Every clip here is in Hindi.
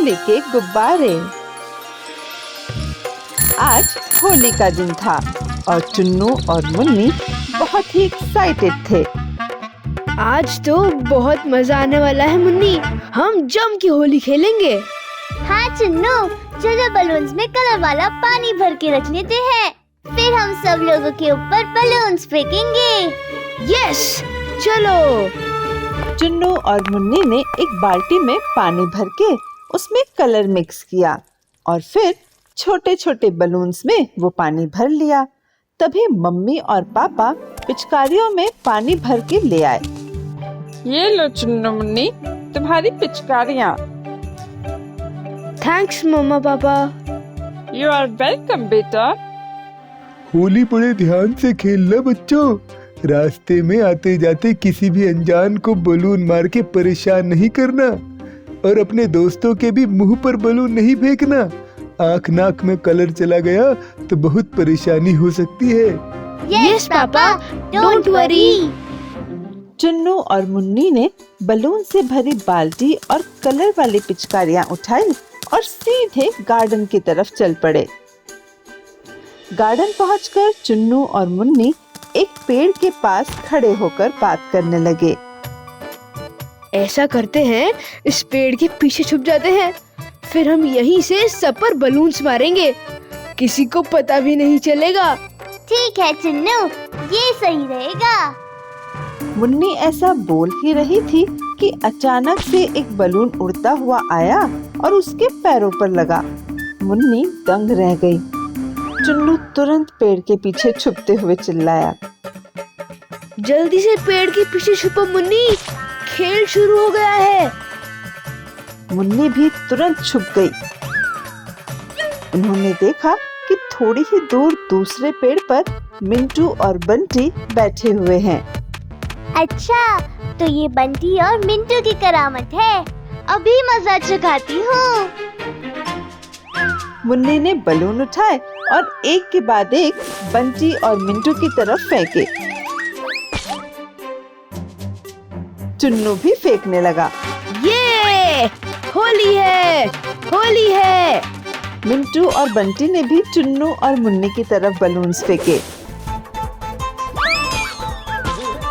होली के गुब्बारे। आज होली का दिन था और चुन्नू और मुन्नी बहुत ही एक्साइटेड थे। आज तो बहुत मजा आने वाला है मुन्नी, हम जम के होली खेलेंगे। हाँ चुन्नू, चलो बलून्स में कलर वाला पानी भर के रख लेते हैं, फिर हम सब लोगों के ऊपर बलून्स फेंकेंगे। यस, चलो। चुन्नू और मुन्नी ने एक बाल्टी में पानी भर के उसमें कलर मिक्स किया और फिर छोटे छोटे बलून्स में वो पानी भर लिया। तभी मम्मी और पापा पिचकारियों में पानी भर के ले आए। ये लो चुन्नू मुन्नी, तुम्हारी पिचकारियाँ। थैंक्स मम्मा पापा। यू आर वेलकम बेटा। होली बड़े ध्यान से खेलना बच्चों। रास्ते में आते जाते किसी भी अनजान को बलून मार के परेशान नहीं करना और अपने दोस्तों के भी मुंह पर बलून नहीं फेंकना। आँख नाक में कलर चला गया तो बहुत परेशानी हो सकती है। Yes papa, don't worry. Chunnu और मुन्नी ने बलून से भरी बाल्टी और कलर वाली पिचकारियाँ उठाई और सीधे गार्डन की तरफ चल पड़े। गार्डन पहुंचकर चुन्नू और मुन्नी एक पेड़ के पास खड़े होकर बात करने लगे। ऐसा करते हैं, इस पेड़ के पीछे छुप जाते हैं, फिर हम यहीं से सब पर बलून्स मारेंगे, किसी को पता भी नहीं चलेगा। ठीक है चुन्नू, ये सही रहेगा। मुन्नी ऐसा बोल ही रही थी कि अचानक से एक बलून उड़ता हुआ आया और उसके पैरों पर लगा। मुन्नी दंग रह गई। चुन्नू तुरंत पेड़ के पीछे छुपते हुए चिल्लाया, जल्दी से पेड़ के पीछे छुपो मुन्नी, खेल शुरू हो गया है। मुन्नी भी तुरंत छुप गई। उन्होंने देखा कि थोड़ी ही दूर दूसरे पेड़ पर मिंटू और बंटी बैठे हुए हैं। अच्छा, तो ये बंटी और मिंटू की करामत है, अभी मजा चखाती हूँ। मुन्नी ने बलून उठाए और एक के बाद एक बंटी और मिंटू की तरफ फेंके। चुन्नू भी फेंकने लगा। ये होली है, होली है। मिंटू और बंटी ने भी चुन्नू और मुन्नी की तरफ बलून्स फेंके,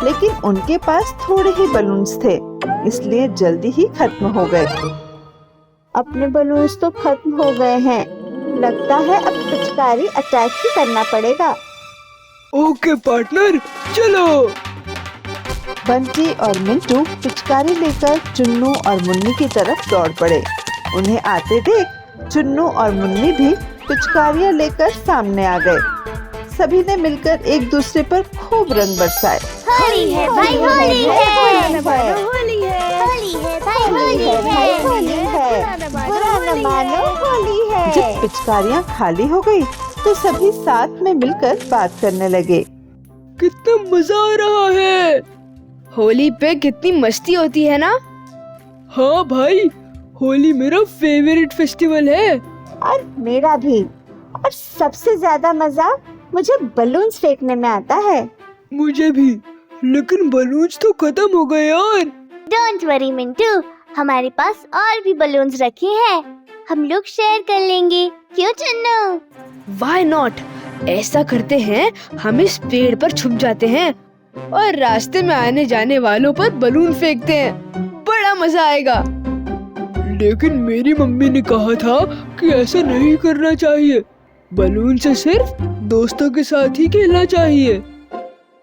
लेकिन उनके पास थोड़े ही बलून्स थे, इसलिए जल्दी ही खत्म हो गए। अपने बलून्स तो खत्म हो गए हैं, लगता है अब पिचकारी अटैक ही करना पड़ेगा। ओके पार्टनर, चलो। बंटी और मिंटू पिचकारी लेकर चुन्नू और मुन्नी की तरफ दौड़ पड़े। उन्हें आते देख चुन्नू और मुन्नी भी पिचकारियां लेकर सामने आ गए। सभी ने मिलकर एक दूसरे पर खूब रंग बरसाए। होली है भाई, होली है, होली है, होली है भाई, होली है, होली है, बुरा न मानो, होली है। जब पिचकारियां खाली हो गई तो सभी साथ में मिलकर बात करने लगे। कितना मजा आ रहा है। होली पे कितनी मस्ती होती है ना। हाँ भाई, होली मेरा फेवरेट फेस्टिवल है। और मेरा भी। और सबसे ज्यादा मजा मुझे बलून्स फेंकने में आता है। मुझे भी, लेकिन बलून्स तो खत्म हो गए यार। डोंट वरी मिंटू, हमारे पास और भी बलून्स रखे हैं, हम लोग शेयर कर लेंगे, क्यों चुन्नू? Why not? ऐसा करते हैं, हम इस पेड़ पर छुप जाते हैं और रास्ते में आने जाने वालों पर बलून फेंकते हैं, बड़ा मजा आएगा। लेकिन मेरी मम्मी ने कहा था कि ऐसा नहीं करना चाहिए, बलून से सिर्फ दोस्तों के साथ ही खेलना चाहिए।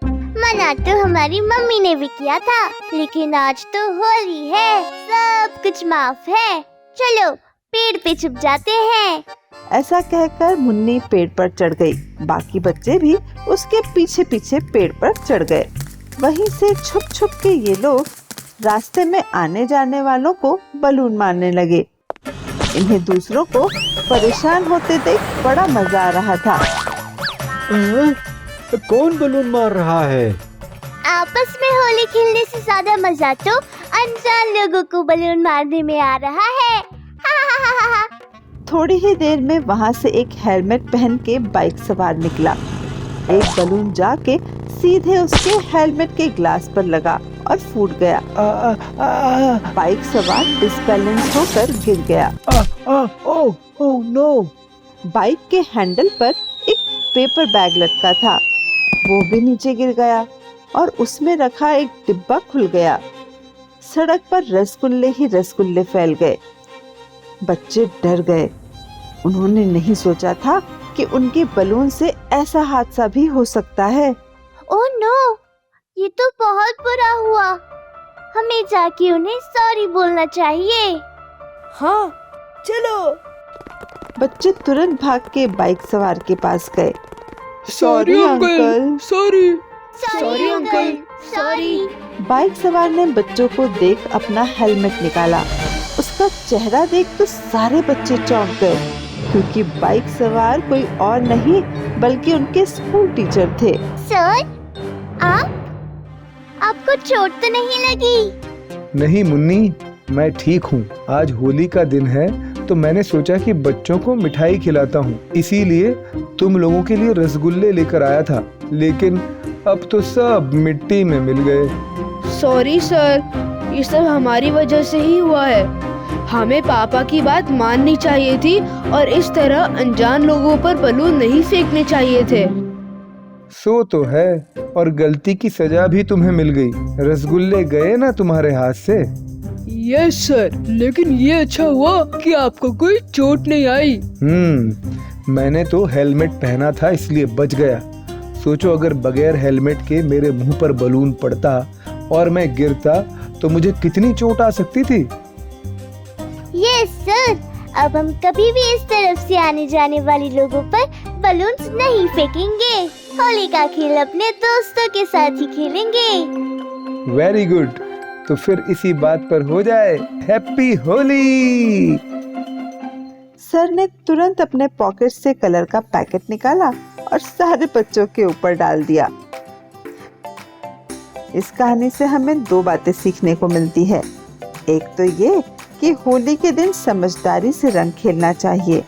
मना तो हमारी मम्मी ने भी किया था, लेकिन आज तो होली है, सब कुछ माफ है। चलो पेड़ पे छुप जाते हैं। ऐसा कहकर मुन्नी पेड़ पर चढ़ गई। बाकी बच्चे भी उसके पीछे पीछे पेड़ पर चढ़ गए। वहीं से छुप छुप के ये लोग रास्ते में आने जाने वालों को बलून मारने लगे। इन्हें दूसरों को परेशान होते देख बड़ा मजा आ रहा था। कौन बलून मार रहा है? आपस में होली खेलने से ज्यादा मजा तो अनजान लोगों को बलून मारने में आ रहा है। थोड़ी ही देर में वहाँ से एक हेलमेट पहन के बाइक सवार निकला। एक बलून जाके सीधे उसके हेलमेट के ग्लास पर लगा और फूट गया। बाइक सवार डिसबैलेंस होकर गिर गया। Oh no. बाइक के हैंडल पर एक पेपर बैग लटका था, वो भी नीचे गिर गया और उसमें रखा एक डिब्बा खुल गया। सड़क पर रसगुल्ले ही रसगुल्ले फैल गए। बच्चे डर गए। उन्होंने नहीं सोचा था कि उनके बलून से ऐसा हादसा भी हो सकता है। ओह नो, ये तो बहुत बुरा हुआ। हमें जाके उन्हें सॉरी बोलना चाहिए। हाँ, चलो। बच्चे तुरंत भाग के बाइक सवार के पास गए। Sorry uncle, sorry. Sorry uncle, sorry. Bike सवार ने बच्चों को देख अपना हेलमेट निकाला। उसका चेहरा देख तो सारे बच्चे चौंक गए, क्योंकि बाइक सवार कोई और नहीं बल्कि उनके स्कूल टीचर थे। सर, आपको चोट तो नहीं लगी? नहीं मुन्नी, मैं ठीक हूँ। आज होली का दिन है तो मैंने सोचा कि बच्चों को मिठाई खिलाता हूँ, इसीलिए तुम लोगों के लिए रसगुल्ले लेकर आया था, लेकिन अब तो सब मिट्टी में मिल गए। सॉरी सर, ये सब हमारी वजह से ही हुआ है। हमें पापा की बात माननी चाहिए थी और इस तरह अनजान लोगों पर बलून नहीं फेंकने चाहिए थे। सो तो है, और गलती की सजा भी तुम्हें मिल गई। रसगुल्ले गए ना तुम्हारे हाथ से। यस सर, लेकिन ये अच्छा हुआ कि आपको कोई चोट नहीं आई। मैंने तो हेलमेट पहना था इसलिए बच गया। सोचो अगर बगैर हेलमेट के मेरे मुंह पर बलून पड़ता और मैं गिरता तो मुझे कितनी चोट आ सकती थी। यस सर, अब हम कभी भी इस तरफ से आने जाने वाले लोगों पर बलून्स नहीं फेंकेंगे। होली का खेल अपने दोस्तों के साथ ही खेलेंगे। वेरी गुड, तो फिर इसी बात पर हो जाए हैप्पी होली। सर ने तुरंत अपने पॉकेट से कलर का पैकेट निकाला और सारे बच्चों के ऊपर डाल दिया। इस कहानी से हमें दो बातें सीखने को मिलती है। एक तो ये कि होली के दिन समझदारी से रंग खेलना चाहिए,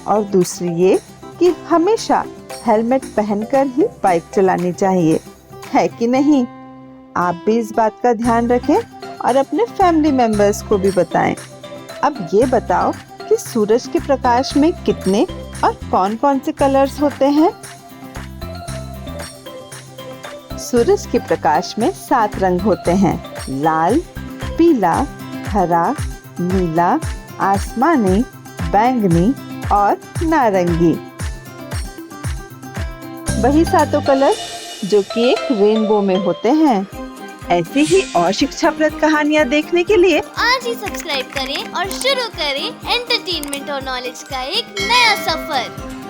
और दूसरी ये कि हमेशा हेलमेट पहनकर ही बाइक चलानी चाहिए, है कि नहीं? आप भी इस बात का ध्यान रखें और अपने फैमिली मेंबर्स को भी बताएं। अब ये बताओ कि सूरज के प्रकाश में कितने और कौन-कौन से कलर्स होते हैं? सूरज के प्रकाश में 7 रंग होते हैं: लाल, पीला, हरा, नीला, आसमानी, बैंगनी और नारंगी। वही 7 कलर जो कि एक रेनबो में होते हैं। ऐसी ही और शिक्षाप्रद कहानियाँ देखने के लिए आज ही सब्सक्राइब करें और शुरू करें एंटरटेनमेंट और नॉलेज का एक नया सफर।